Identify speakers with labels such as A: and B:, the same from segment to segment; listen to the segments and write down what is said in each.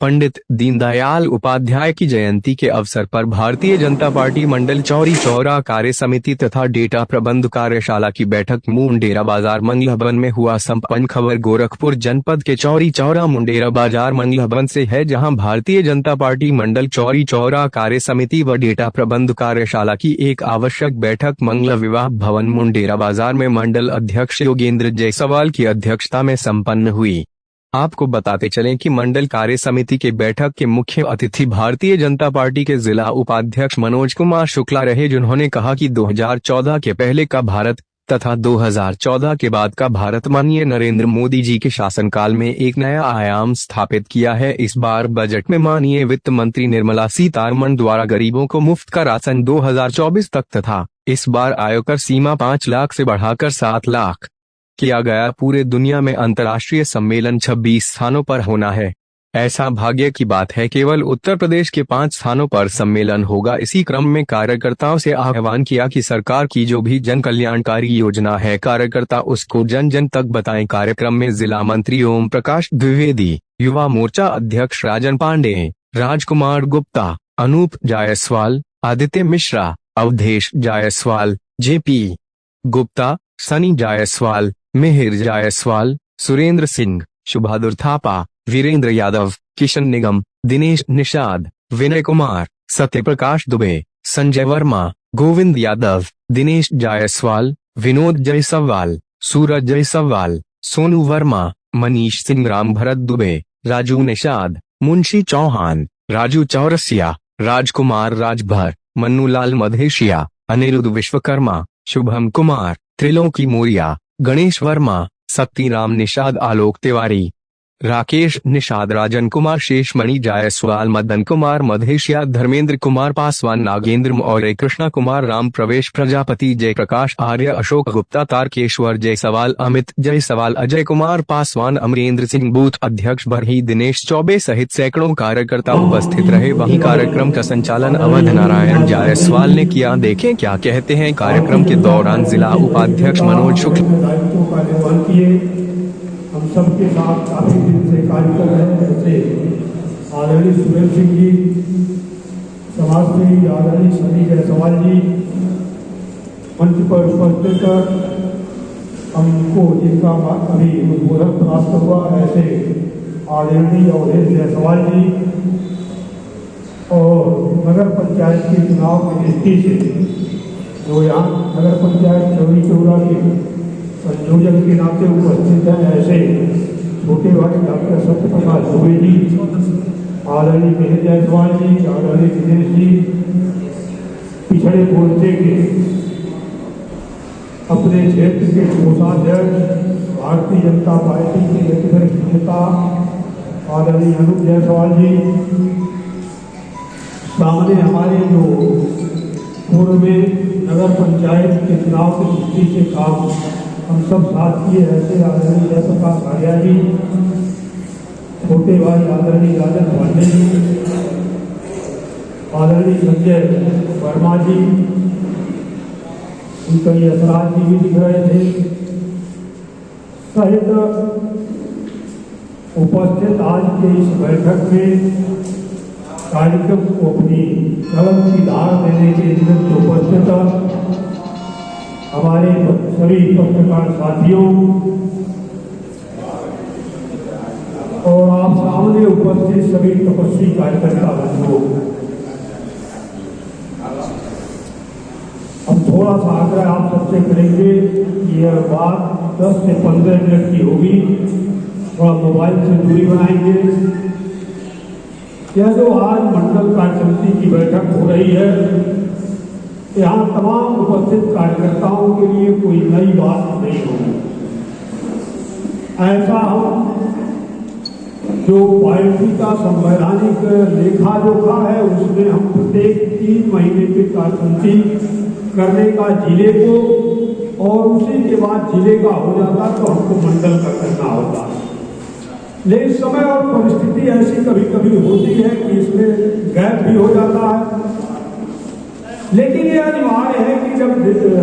A: पंडित दीनदयाल उपाध्याय की जयंती के अवसर पर भारतीय जनता पार्टी मंडल चौरी चौरा कार्य समिति तथा डेटा प्रबंध कार्यशाला की बैठक मुंडेरा बाजार मंगला भवन में हुआ संपन्न। खबर गोरखपुर जनपद के चौरी चौरा मुंडेरा बाजार मंगला भवन से है, जहां भारतीय जनता पार्टी मंडल चौरी चौरा कार्य समिति व डेटा प्रबंध कार्यशाला की एक आवश्यक बैठक मंगला विवाह भवन मुंडेरा बाजार में मंडल अध्यक्ष योगेंद्र जायसवाल की अध्यक्षता में संपन्न हुई। आपको बताते चलें कि मंडल कार्य समिति के बैठक के मुख्य अतिथि भारतीय जनता पार्टी के जिला उपाध्यक्ष मनोज कुमार शुक्ला रहे, जिन्होंने कहा कि 2014 के पहले का भारत तथा 2014 के बाद का भारत माननीय नरेंद्र मोदी जी के शासनकाल में एक नया आयाम स्थापित किया है। इस बार बजट में माननीय वित्त मंत्री निर्मला सीतारमण द्वारा गरीबों को मुफ्त का राशन 2024 तक तथा इस बार आयकर सीमा 5 लाख से बढ़ाकर 7 लाख किया गया। पूरे दुनिया में अंतर्राष्ट्रीय सम्मेलन 26 स्थानों पर होना है। ऐसा भाग्य की बात है, केवल उत्तर प्रदेश के 5 स्थानों पर सम्मेलन होगा। इसी क्रम में कार्यकर्ताओं से आह्वान किया कि सरकार की जो भी जन कल्याणकारी योजना है, कार्यकर्ता उसको जन जन तक बताएं। कार्यक्रम में जिला मंत्री ओम प्रकाश द्विवेदी, युवा मोर्चा अध्यक्ष राजन पांडे, राजकुमार गुप्ता, अनूप जायसवाल, आदित्य मिश्रा, अवधेश जायसवाल, जेपी गुप्ता, सनी जायसवाल, मिहिर जायसवाल, सुरेंद्र सिंह, शुभादुर थापा, वीरेंद्र यादव, किशन निगम, दिनेश निषाद, विनय कुमार, सत्यप्रकाश दुबे, संजय वर्मा, गोविंद यादव, दिनेश जायसवाल, विनोद जायसवाल, सूरज जायसवाल, सोनू वर्मा, मनीष सिंह, राम भरत दुबे, राजू निषाद, मुंशी चौहान, राजू चौरसिया, राजकुमार राजभर, मन्नूलाल मधेशिया, अनिरुद्ध विश्वकर्मा, शुभम कुमार, त्रिलोकी मौर्या, गणेश वर्मा, सतीराम निषाद, आलोक तिवारी, राकेश निषाद, राजन कुमार, शेषमणि जायसवाल, मदन कुमार मधेशिया, धर्मेंद्र कुमार पासवान, नागेंद्र मौर्य, कृष्णा कुमार, राम प्रवेश प्रजापति, जयप्रकाश आर्य, अशोक गुप्ता, तारकेश्वर जायसवाल, अमित जायसवाल, अजय कुमार पासवान, अमरेंद्र सिंह, बूथ अध्यक्ष बरही, दिनेश चौबे सहित सैकड़ों कार्यकर्ता उपस्थित रहे। वहीं कार्यक्रम का संचालन अवध नारायण जायसवाल ने किया। देखें क्या कहते हैं कार्यक्रम के दौरान जिला उपाध्यक्ष मनोज शुक्ला।
B: हम सबके साथ काफी दिन से कार्य कर रहे हैं। जैसे आदरणीय सुरेंद्र सिंह जी, समाज सेवी आदरणीय सनी जायसवाल जी मंच पर उपस्थित कर हमको जिनका अभी उद्बोधन प्राप्त हुआ, ऐसे आदरणीय अवधेश जायसवाल जी और नगर पंचायत के चुनाव की दृष्टि से जो यहाँ नगर पंचायत चौरी चौरा के संयोजक के नाते उपस्थित हैं, ऐसे छोटे भाई डॉक्टर सत्यप्रकाश दुबे जी, आदरणीय मिहिर जायसवाल जी, आदरणीय दिनेश जी, पिछड़े मोर्चे के अपने क्षेत्र के कोषाध्यक्ष भारतीय जनता पार्टी के नेतृत्व नेता आदरणीय अनूप जायसवाल जी, सामने हमारे जो पूर्व में नगर पंचायत के चुनाव की दृष्टि से काम हम सब साथ किए, ऐसे आदरणीय जयप्रकाश आर्या जी, छोटे भाई आदरणीय राजन पांडे जी, आदरणीय संजय वर्मा जी, उनका यशराज जी भी दिख रहे थे, सहित उपस्थित आज के इस बैठक में कार्यक्रम को अपनी कलम की धार देने के निमित्त उपस्थित हमारे सभी पत्रकार साथियों और आप सामने उपस्थित सभी तपस्वी कार्यकर्ता बंधुओं, हम थोड़ा सा आग्रह आप सबसे करेंगे कि यह बात 10 से 15 मिनट की होगी। थोड़ा मोबाइल से दूरी बनाएंगे। यह जो आज मंडल कार्य समिति की बैठक हो रही है, यहाँ तमाम उपस्थित कार्यकर्ताओं के लिए कोई नई बात नहीं होगी। ऐसा हम जो पार्टी का संवैधानिक लेखा जोखा है, उसमें हम प्रत्येक 3 महीने की कार्यसमिति करने का जिले को, और उसी के बाद जिले का हो जाता तो हमको मंडल का करना होता। लेकिन समय और परिस्थिति ऐसी कभी कभी होती है कि इसमें गैप भी हो जाता है। लेकिन ये अनिवार्य है कि जब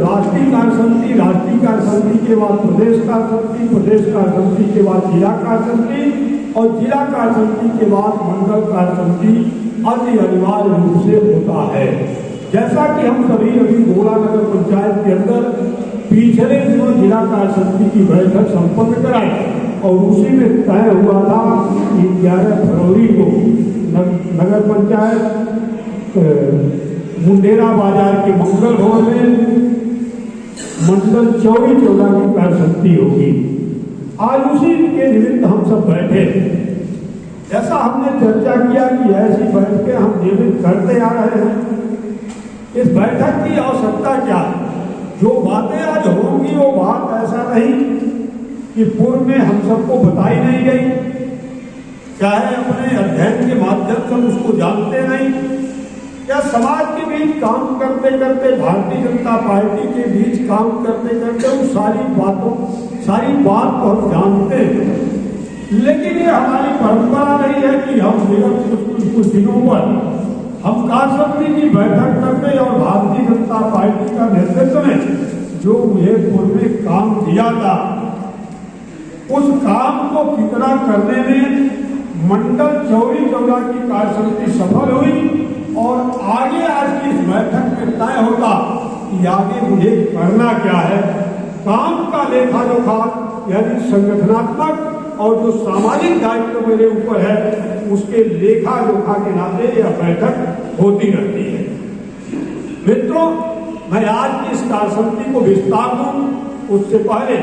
B: राष्ट्रीय कार्य समिति के बाद प्रदेश कार्य समिति, प्रदेश कार्य समिति के बाद जिला कार्य समिति और जिला कार्य समिति के बाद मंडल कार्य समिति अति अनिवार्य रूप से होता है। जैसा कि हम सभी अभी गोला नगर पंचायत के अंदर पिछले दिनों जिला कार्य समिति की बैठक संपन्न कराई और उसी में तय हुआ था कि 11 फरवरी को नगर पंचायत मुंडेरा बाजार के मंगल भवन में मंडल चौरी चौरा की कार्य समिति होगी। आज उसी के निमित्त हम सब बैठे। ऐसा हमने चर्चा किया कि ऐसी बैठकें हम नियमित करते आ रहे हैं। इस बैठक की आवश्यकता क्या है? जो बातें आज होंगी वो बात ऐसा नहीं कि पूर्व में हम सबको बताई नहीं गई, चाहे अपने अध्ययन के माध्यम से हम उसको जानते नहीं, या समाज के बीच काम करते करते, भारतीय जनता पार्टी के बीच काम करते करते उन सारी बात को हम जानते हैं। लेकिन ये हमारी परंपरा नहीं है कि हम विगत कुछ दिनों पर हम कार्य समिति की बैठक करते और भारतीय जनता पार्टी का नेतृत्व में जो मुझे पूर्व में काम दिया था उस काम को कितना करने में मंडल चौरी चौरा की कार्य समिति सफल हुई और आगे आज की इस बैठक में तय होगा कि आगे मुझे करना क्या है। काम का लेखा जोखा यानी संगठनात्मक और जो सामाजिक दायित्व मेरे ऊपर है उसके लेखा जोखा के नाते यह बैठक होती रहती है। मित्रों, मैं आज की इस कार्य समिति को विस्तार दूं उससे पहले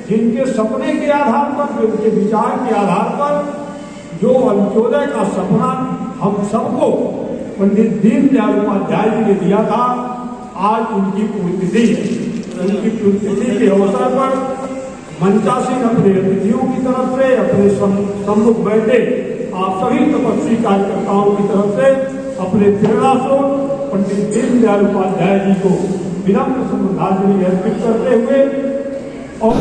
B: जिनके सपने के आधार पर, जिनके विचार के आधार पर जो अंत्योदय का सपना हम सबको पंडित दीनदयाल उपाध्याय जी ने दिया था, आज उनकी पुण्यतिथि है। उनकी पुण्यतिथि के अवसर पर मंचासीन अपने अतिथियों की तरफ से, अपने सम्मुख बैठे आप सभी तपस्वी कार्यकर्ताओं की तरफ से अपने प्रेरणा स्रोत पंडित दीनदयाल उपाध्याय जी को विनम्र श्रद्धांजलि अर्पित करते हुए और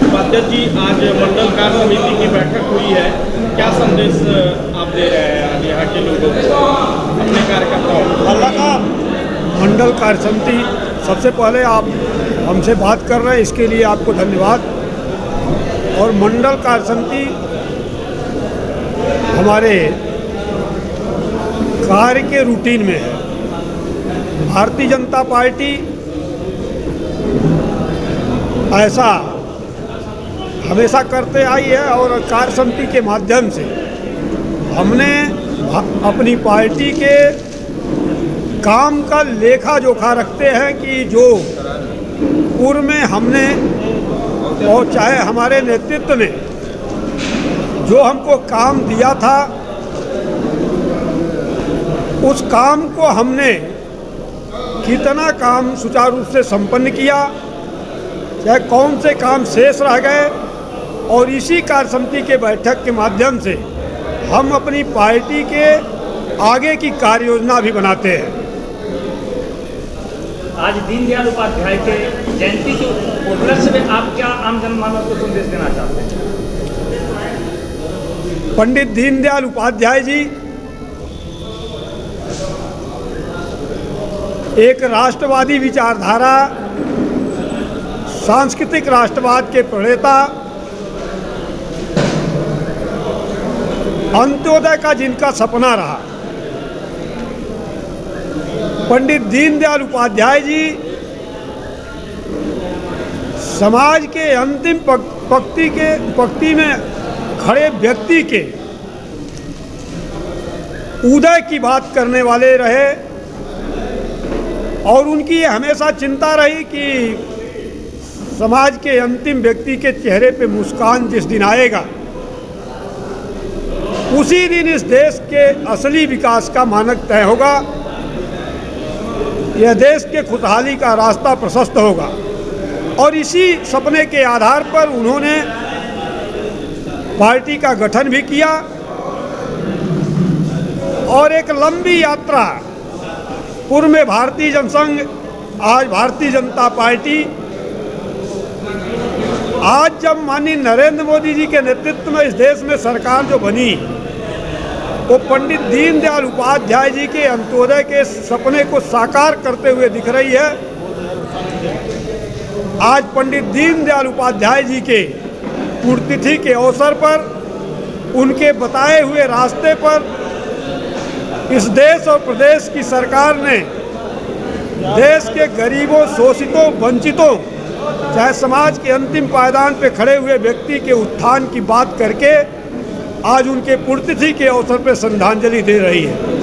C: उपाध्यक्ष जी, आज मंडल कार्य समिति की बैठक हुई है, क्या संदेश आप दे रहे हैं आज यहाँ के लोगों को, अपने कार्यकर्ताओं?
B: मंडल कार्य समिति, सबसे पहले आप हमसे बात कर रहे हैं इसके लिए आपको धन्यवाद। और मंडल कार्य समिति हमारे कार्य के रूटीन में है। भारतीय जनता पार्टी ऐसा हमेशा करते आई है और कार्य समिति के माध्यम से हमने अपनी पार्टी के काम का लेखा जोखा रखते हैं कि जो पूर्व में हमने और चाहे हमारे नेतृत्व ने जो हमको काम दिया था उस काम को हमने कितना काम सुचारू रूप से संपन्न किया, चाहे कौन से काम शेष रह गए। और इसी कार्य समिति के बैठक के माध्यम से हम अपनी पार्टी के आगे की कार्य योजना भी बनाते हैं।
D: आज दीनदयाल उपाध्याय के जयंती के उपलक्ष्य में आप क्या आम जनमानस को संदेश देना चाहते हैं?
B: पंडित दीनदयाल उपाध्याय जी एक राष्ट्रवादी विचारधारा, सांस्कृतिक राष्ट्रवाद के प्रणेता, अंत्योदय का जिनका सपना रहा, पंडित दीनदयाल उपाध्याय जी समाज के अंतिम पंक्ति में खड़े व्यक्ति के उदय की बात करने वाले रहे और उनकी ये हमेशा चिंता रही कि समाज के अंतिम व्यक्ति के चेहरे पे मुस्कान जिस दिन आएगा उसी दिन इस देश के असली विकास का मानक तय होगा, यह देश के खुशहाली का रास्ता प्रशस्त होगा। और इसी सपने के आधार पर उन्होंने पार्टी का गठन भी किया और एक लंबी यात्रा, पूर्व में भारतीय जनसंघ, आज भारतीय जनता पार्टी, आज जब माननीय नरेंद्र मोदी जी के नेतृत्व में इस देश में सरकार जो बनी वो पंडित दीनदयाल उपाध्याय जी के अंत्योदय के सपने को साकार करते हुए दिख रही है। आज पंडित दीनदयाल उपाध्याय जी के पुण्यतिथि के अवसर पर उनके बताए हुए रास्ते पर इस देश और प्रदेश की सरकार ने देश के गरीबों, शोषितों, वंचितों, चाहे समाज के अंतिम पायदान पे खड़े हुए व्यक्ति के उत्थान की बात करके आज उनके पुण्यतिथि के अवसर पर श्रद्धांजलि दे रही है।